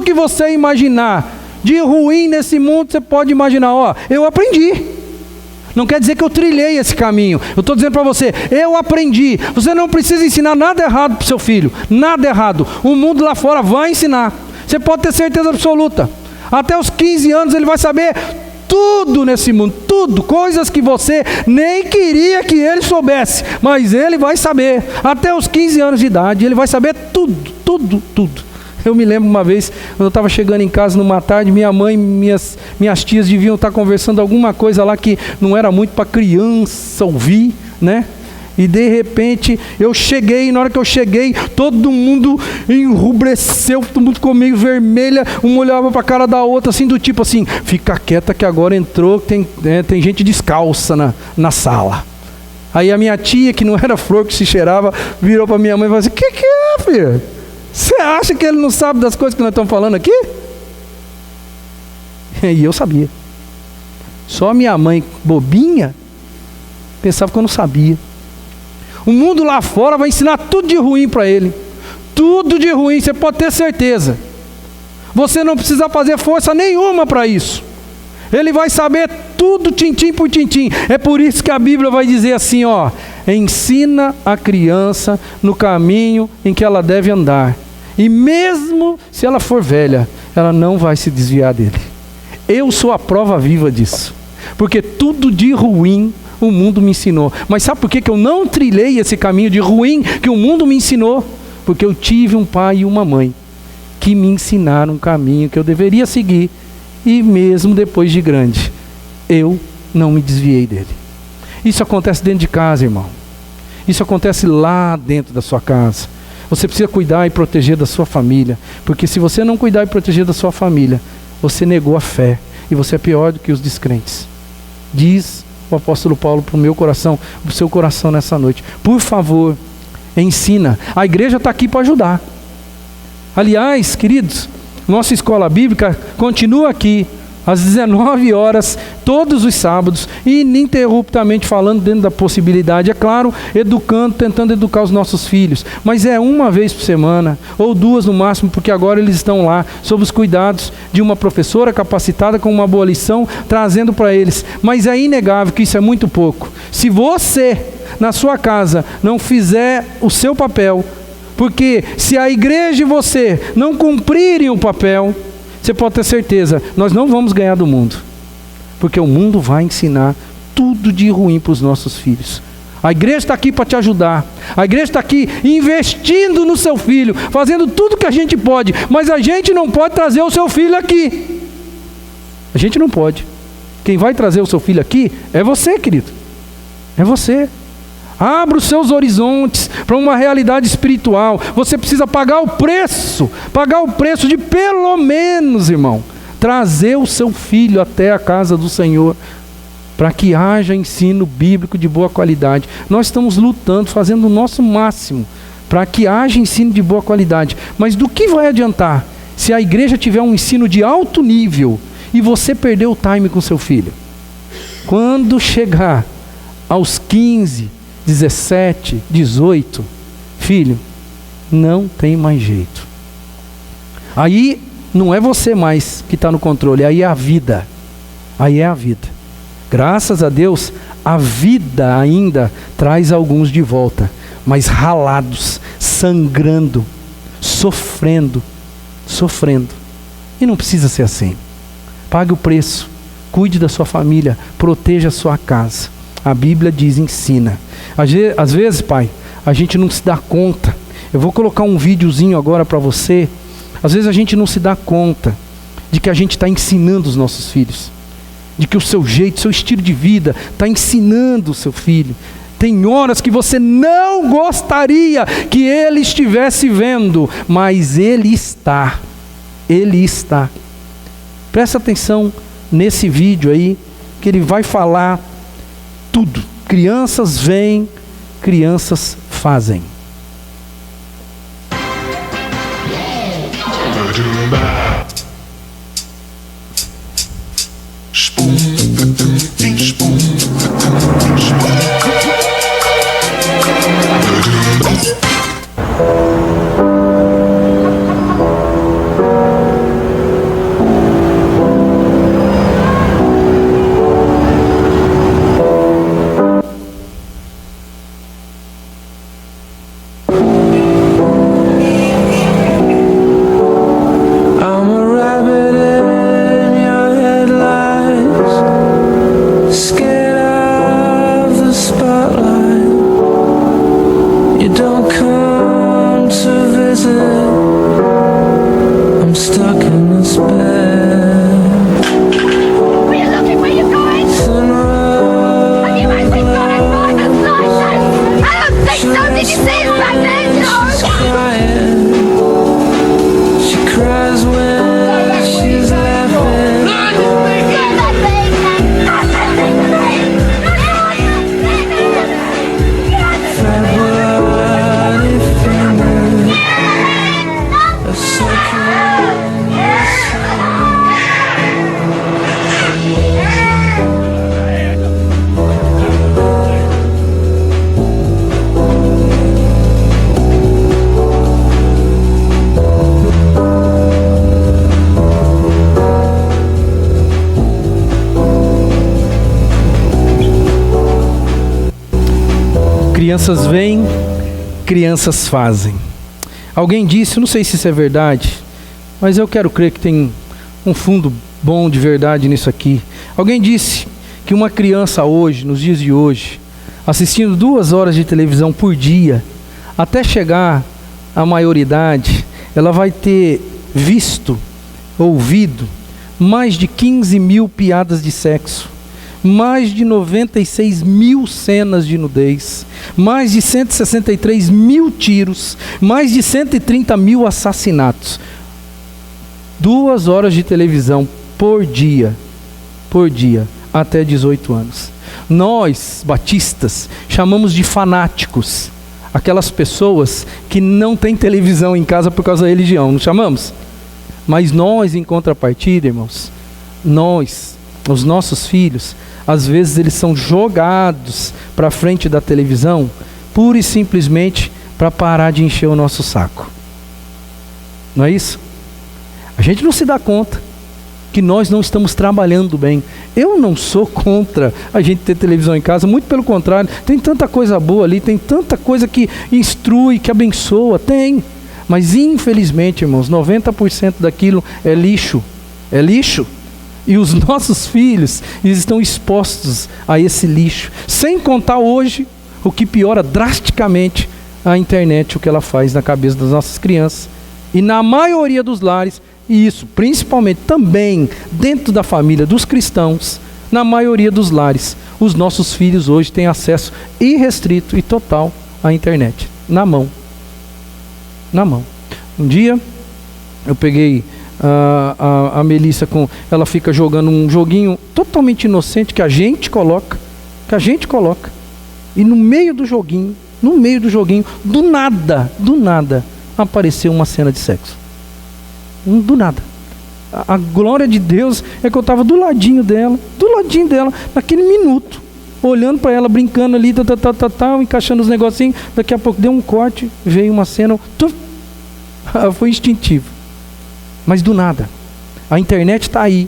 que você imaginar de ruim nesse mundo, você pode imaginar. Eu aprendi. Não quer dizer que eu trilhei esse caminho. Eu estou dizendo para você, eu aprendi. Você não precisa ensinar nada errado para o seu filho. Nada errado. O mundo lá fora vai ensinar. Você pode ter certeza absoluta. Até os 15 anos ele vai saber tudo nesse mundo. Tudo. Coisas que você nem queria que ele soubesse. Mas ele vai saber. Até os 15 anos de idade ele vai saber tudo. Eu me lembro uma vez, quando eu estava chegando em casa numa tarde, minha mãe e minhas tias deviam estar conversando alguma coisa lá que não era muito para criança ouvir, né? E de repente eu cheguei, na hora que eu cheguei, todo mundo enrubesceu, todo mundo ficou meio vermelha, uma olhava para a cara da outra, assim, do tipo assim, fica quieta que agora entrou, tem gente descalça na sala. Aí a minha tia, que não era flor que se cheirava, virou para minha mãe e falou assim, que é, filho? Você acha que ele não sabe das coisas que nós estamos falando aqui? E eu sabia. Só minha mãe, bobinha, pensava que eu não sabia. O mundo lá fora vai ensinar tudo de ruim para ele. Tudo de ruim, você pode ter certeza. Você não precisa fazer força nenhuma para isso. Ele vai saber tudo tintim por tintim. É por isso que a Bíblia vai dizer assim, ensina a criança no caminho em que ela deve andar. E mesmo se ela for velha, ela não vai se desviar dele. Eu sou a prova viva disso. Porque tudo de ruim o mundo me ensinou. Mas sabe por que eu não trilhei esse caminho de ruim que o mundo me ensinou? Porque eu tive um pai e uma mãe que me ensinaram um caminho que eu deveria seguir. E mesmo depois de grande, eu não me desviei dele. Isso acontece dentro de casa, irmão. Isso acontece lá dentro da sua casa. Você precisa cuidar e proteger da sua família. Porque se você não cuidar e proteger da sua família, você negou a fé. E você é pior do que os descrentes. Diz o apóstolo Paulo para o meu coração, para o seu coração nessa noite. Por favor, ensina. A igreja está aqui para ajudar. Aliás, queridos, nossa escola bíblica continua aqui às 19 horas, todos os sábados, ininterruptamente falando dentro da possibilidade, é claro, educando, tentando educar os nossos filhos, mas é uma vez por semana, ou duas no máximo, porque agora eles estão lá, sob os cuidados de uma professora capacitada com uma boa lição, trazendo para eles, mas é inegável que isso é muito pouco. Se você, na sua casa, não fizer o seu papel, porque se a igreja e você não cumprirem o papel, você pode ter certeza, nós não vamos ganhar do mundo. Porque o mundo vai ensinar tudo de ruim para os nossos filhos. A igreja está aqui para te ajudar. A igreja está aqui investindo no seu filho, fazendo tudo que a gente pode. Mas a gente não pode trazer o seu filho aqui. A gente não pode. Quem vai trazer o seu filho aqui é você, querido. É você. Abra os seus horizontes para uma realidade espiritual. Você precisa pagar o preço de pelo menos, irmão, trazer o seu filho até a casa do Senhor, para que haja ensino bíblico de boa qualidade. Nós estamos lutando, fazendo o nosso máximo, para que haja ensino de boa qualidade. Mas do que vai adiantar se a igreja tiver um ensino de alto nível e você perder o time com seu filho? Quando chegar aos 15, 17, 18, filho, não tem mais jeito. Aí não é você mais que está no controle, aí é a vida. Aí é a vida. Graças a Deus, a vida ainda traz alguns de volta, mas ralados, sangrando, sofrendo. E não precisa ser assim. Pague o preço, cuide da sua família, proteja a sua casa. A Bíblia diz, ensina. Às vezes, pai, a gente não se dá conta. Eu vou colocar um videozinho agora para você. Às vezes a gente não se dá conta de que a gente está ensinando os nossos filhos. de que o seu jeito, seu estilo de vida está ensinando o seu filho. Tem horas que você não gostaria que ele estivesse vendo, mas ele está. Ele está. Presta atenção nesse vídeo aí, que ele vai falar tudo. Crianças veem, crianças fazem. Crianças veem, crianças fazem. Alguém disse, não sei se isso é verdade, mas eu quero crer que tem um fundo bom de verdade nisso aqui. Alguém disse que uma criança hoje, nos dias de hoje, assistindo 2 horas de televisão por dia, até chegar à maioridade, ela vai ter visto, ouvido, mais de 15 mil piadas de sexo, mais de 96 mil cenas de nudez, mais de 163 mil tiros, mais de 130 mil assassinatos. 2 horas de televisão por dia, até 18 anos. Nós, batistas, chamamos de fanáticos aquelas pessoas que não têm televisão em casa por causa da religião, não chamamos? Mas nós, em contrapartida, irmãos, os nossos filhos, às vezes eles são jogados para frente da televisão, pura e simplesmente para parar de encher o nosso saco. Não é isso? A gente não se dá conta que nós não estamos trabalhando bem. Eu não sou contra a gente ter televisão em casa, muito pelo contrário, tem tanta coisa boa ali, tem tanta coisa que instrui, que abençoa, tem. Mas infelizmente, irmãos, 90% daquilo é lixo. É lixo. E os nossos filhos estão expostos a esse lixo. Sem contar hoje o que piora drasticamente a internet, o que ela faz na cabeça das nossas crianças. E na maioria dos lares, e isso principalmente também dentro da família dos cristãos, na maioria dos lares, os nossos filhos hoje têm acesso irrestrito e total à internet. Na mão. Na mão. Um dia eu peguei a Melissa, ela fica jogando um joguinho totalmente inocente que a gente coloca, e no meio do joguinho, do nada, apareceu uma cena de sexo. Do nada. A glória de Deus é que eu estava do ladinho dela, naquele minuto, olhando para ela, brincando ali, encaixando os negocinhos. Daqui a pouco deu um corte, veio uma cena, foi instintivo. Mas do nada. A internet está aí.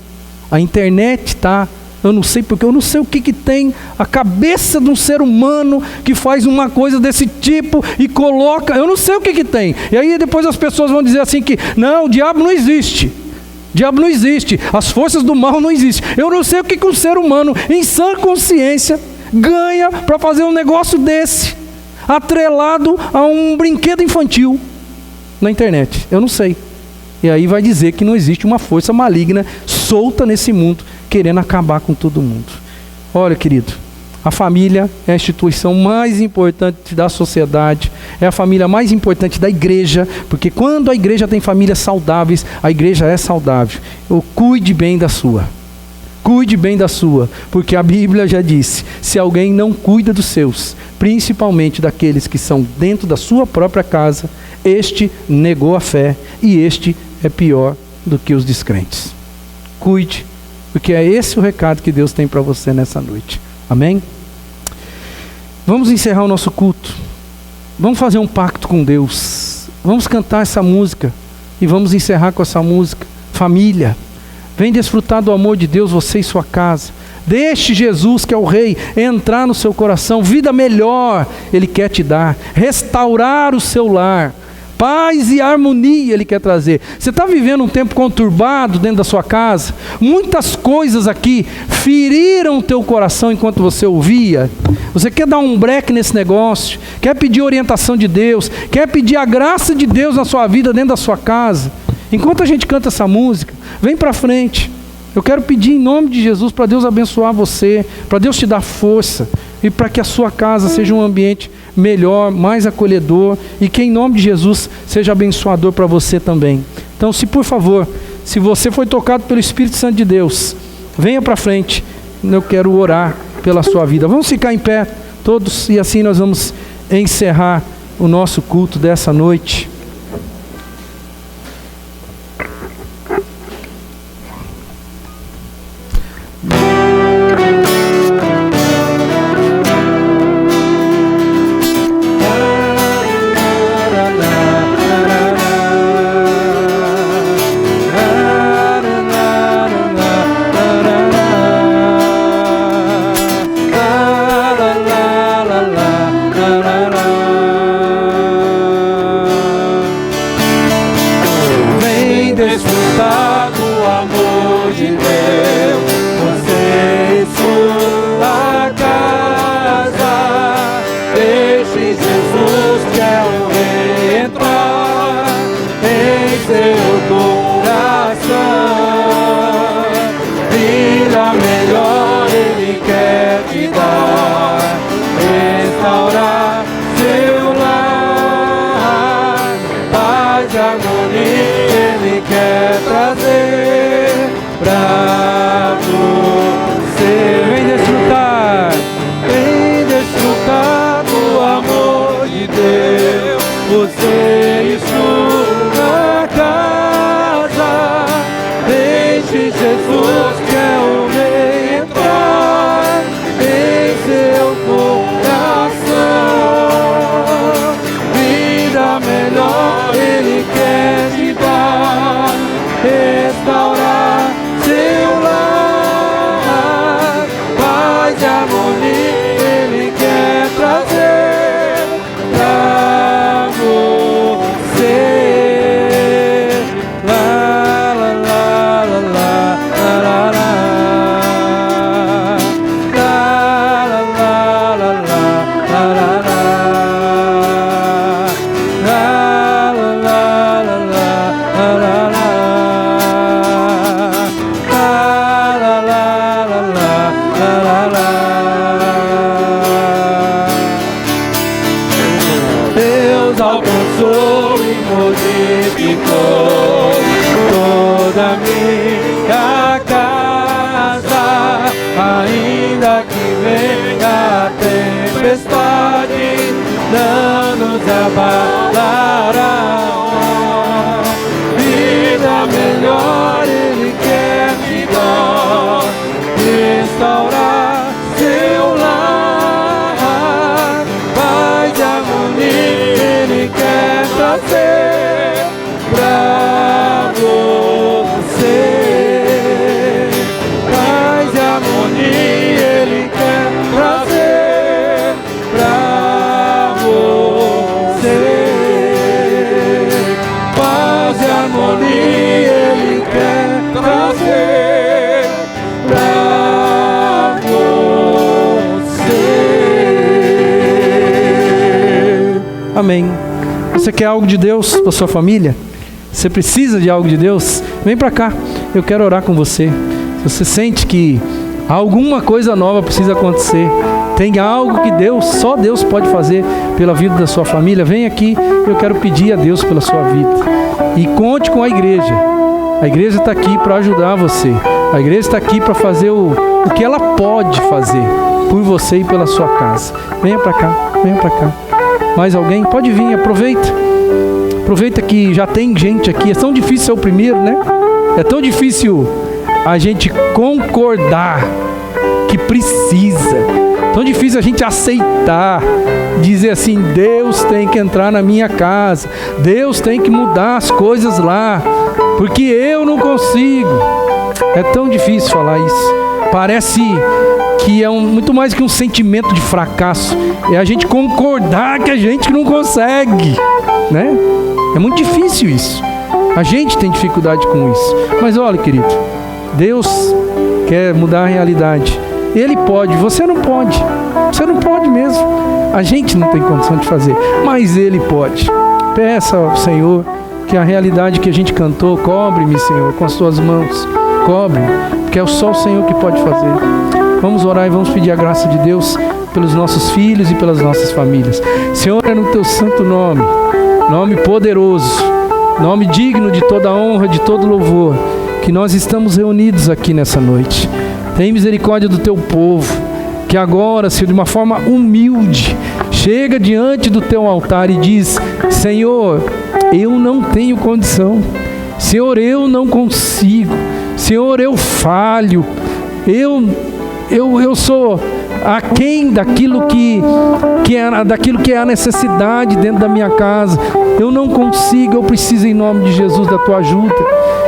A internet está, eu não sei porque, eu não sei o que tem a cabeça de um ser humano que faz uma coisa desse tipo e coloca, eu não sei o que tem. E aí depois as pessoas vão dizer assim que, não, o diabo não existe. Diabo não existe, as forças do mal não existem. Eu não sei o que um ser humano em sã consciência ganha para fazer um negócio desse, atrelado a um brinquedo infantil na internet. Eu não sei. E aí vai dizer que não existe uma força maligna solta nesse mundo querendo acabar com todo mundo. Olha, querido, a família é a instituição mais importante da sociedade, é a família mais importante da igreja, porque quando a igreja tem famílias saudáveis, a igreja é saudável. Cuide bem da sua. Cuide bem da sua, porque a Bíblia já disse, se alguém não cuida dos seus, principalmente daqueles que são dentro da sua própria casa, este negou a fé e este é pior do que os descrentes. Cuide, porque é esse o recado que Deus tem para você nessa noite. Amém? Vamos encerrar o nosso culto. Vamos fazer um pacto com Deus. Vamos cantar essa música e vamos encerrar com essa música. Família, vem desfrutar do amor de Deus, você e sua casa. Deixe Jesus, que é o Rei, entrar no seu coração. Vida melhor Ele quer te dar. Restaurar o seu lar. Paz e harmonia Ele quer trazer. Você está vivendo um tempo conturbado dentro da sua casa? Muitas coisas aqui feriram o teu coração enquanto você ouvia. Você quer dar um break nesse negócio? Quer pedir orientação de Deus? Quer pedir a graça de Deus na sua vida, dentro da sua casa? Enquanto a gente canta essa música, vem para frente. Eu quero pedir em nome de Jesus para Deus abençoar você, para Deus te dar força e para que a sua casa seja um ambiente melhor, mais acolhedor e que em nome de Jesus seja abençoador para você também. Então, se por favor, se você foi tocado pelo Espírito Santo de Deus, venha para frente. Eu quero orar pela sua vida. Vamos ficar em pé todos e assim nós vamos encerrar o nosso culto dessa noite. Amém. Você quer algo de Deus para sua família? Você precisa de algo de Deus? Vem para cá, eu quero orar com você. Você sente que alguma coisa nova precisa acontecer, tem algo que só Deus pode fazer pela vida da sua família, vem aqui, eu quero pedir a Deus pela sua vida. E conte com a igreja. A igreja está aqui para ajudar você. A igreja está aqui para fazer o que ela pode fazer por você e pela sua casa. Venha para cá, venha para cá. Mais alguém? Pode vir, aproveita. Aproveita que já tem gente aqui. É tão difícil ser o primeiro, né? É tão difícil a gente concordar que precisa. Tão difícil a gente aceitar, dizer assim, Deus tem que entrar na minha casa, Deus tem que mudar as coisas lá, porque eu não consigo. É tão difícil falar isso. Parece que é muito mais que um sentimento de fracasso. É a gente concordar que a gente não consegue, né? É muito difícil isso. A gente tem dificuldade com isso. Mas olha, querido, Deus quer mudar a realidade. Ele pode, você não pode. Você não pode mesmo. A gente não tem condição de fazer, mas Ele pode. Peça ao Senhor que a realidade que a gente cantou, cobre-me, Senhor, com as tuas mãos. Cobre-me, porque é só o Senhor que pode fazer. Vamos orar e vamos pedir a graça de Deus pelos nossos filhos e pelas nossas famílias. Senhor, é no teu santo nome, nome poderoso, nome digno de toda honra, de todo louvor, que nós estamos reunidos aqui nessa noite. Tem misericórdia do teu povo, que agora, Senhor, de uma forma humilde, chega diante do teu altar e diz, Senhor, eu não tenho condição, Senhor, eu não consigo, Senhor, eu falho, eu sou aquém daquilo que é a necessidade dentro da minha casa, eu não consigo, eu preciso em nome de Jesus da tua ajuda,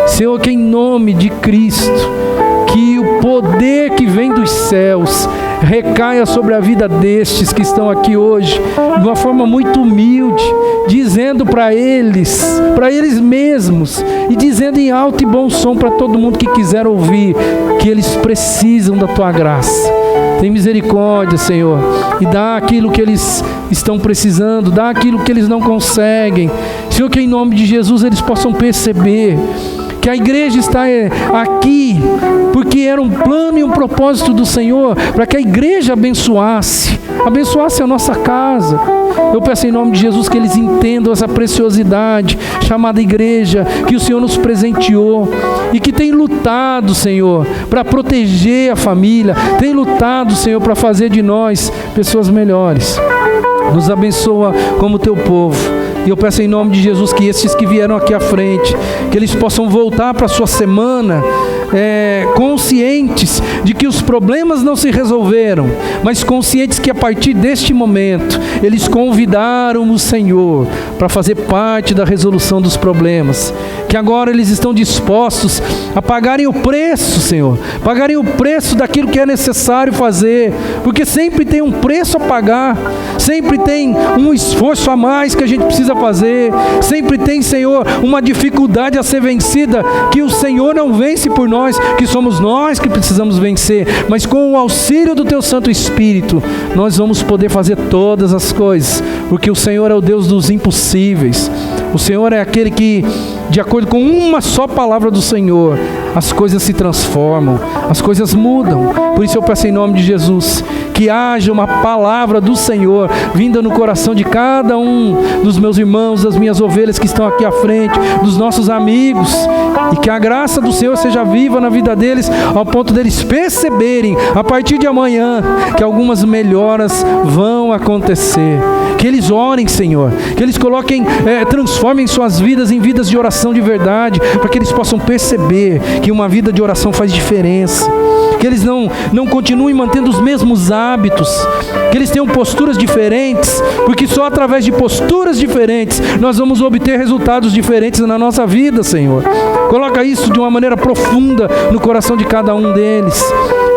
Senhor, que em nome de Cristo, que o poder que vem dos céus recaia sobre a vida destes que estão aqui hoje, de uma forma muito humilde, dizendo para eles mesmos, e dizendo em alto e bom som para todo mundo que quiser ouvir, que eles precisam da tua graça. Tem misericórdia, Senhor, e dá aquilo que eles estão precisando, dá aquilo que eles não conseguem. Senhor, que em nome de Jesus eles possam perceber que a igreja está aqui porque era um plano e um propósito do Senhor, para que a igreja abençoasse a nossa casa. Eu peço em nome de Jesus que eles entendam essa preciosidade chamada igreja, que o Senhor nos presenteou e que tem lutado, Senhor, para proteger a família, tem lutado, Senhor, para fazer de nós pessoas melhores. Nos abençoa como teu povo. E eu peço em nome de Jesus que esses que vieram aqui à frente, que eles possam voltar para a sua semana conscientes de que os problemas não se resolveram, mas conscientes que a partir deste momento eles convidaram o Senhor para fazer parte da resolução dos problemas, que agora eles estão dispostos a pagarem o preço, Senhor, pagarem o preço daquilo que é necessário fazer, porque sempre tem um preço a pagar, sempre tem um esforço a mais que a gente precisa fazer, sempre tem, Senhor, uma dificuldade a ser vencida, que o Senhor não vence por nós, que somos nós que precisamos vencer, mas com o auxílio do teu Santo Espírito, nós vamos poder fazer todas as coisas, porque o Senhor é o Deus dos impossíveis, o Senhor é aquele que, de acordo com uma só palavra do Senhor, as coisas se transformam, as coisas mudam. Por isso eu peço em nome de Jesus, que haja uma palavra do Senhor vinda no coração de cada um dos meus irmãos, das minhas ovelhas que estão aqui à frente, dos nossos amigos, e que a graça do Senhor seja viva na vida deles, ao ponto deles perceberem, a partir de amanhã, que algumas melhoras vão acontecer. Que eles orem, Senhor, que eles transformem suas vidas em vidas de oração de verdade, para que eles possam perceber que uma vida de oração faz diferença, que eles não continuem mantendo os mesmos hábitos, que eles tenham posturas diferentes, porque só através de posturas diferentes nós vamos obter resultados diferentes na nossa vida, Senhor. Coloca isso de uma maneira profunda no coração de cada um deles.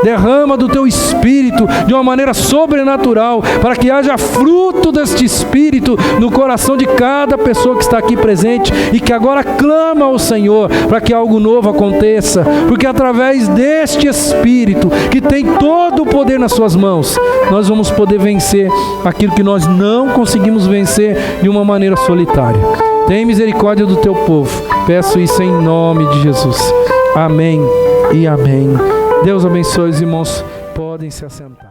Derrama do teu Espírito de uma maneira sobrenatural, para que haja fruto deste Espírito no coração de cada pessoa que está aqui presente e que agora clama ao Senhor para que algo novo aconteça, porque através deste Espírito, que tem todo o poder nas suas mãos, nós vamos poder vencer aquilo que nós não conseguimos vencer de uma maneira solitária. Tem misericórdia do teu povo. Peço isso em nome de Jesus. Amém. e amém. Deus abençoe os irmãos, podem se assentar.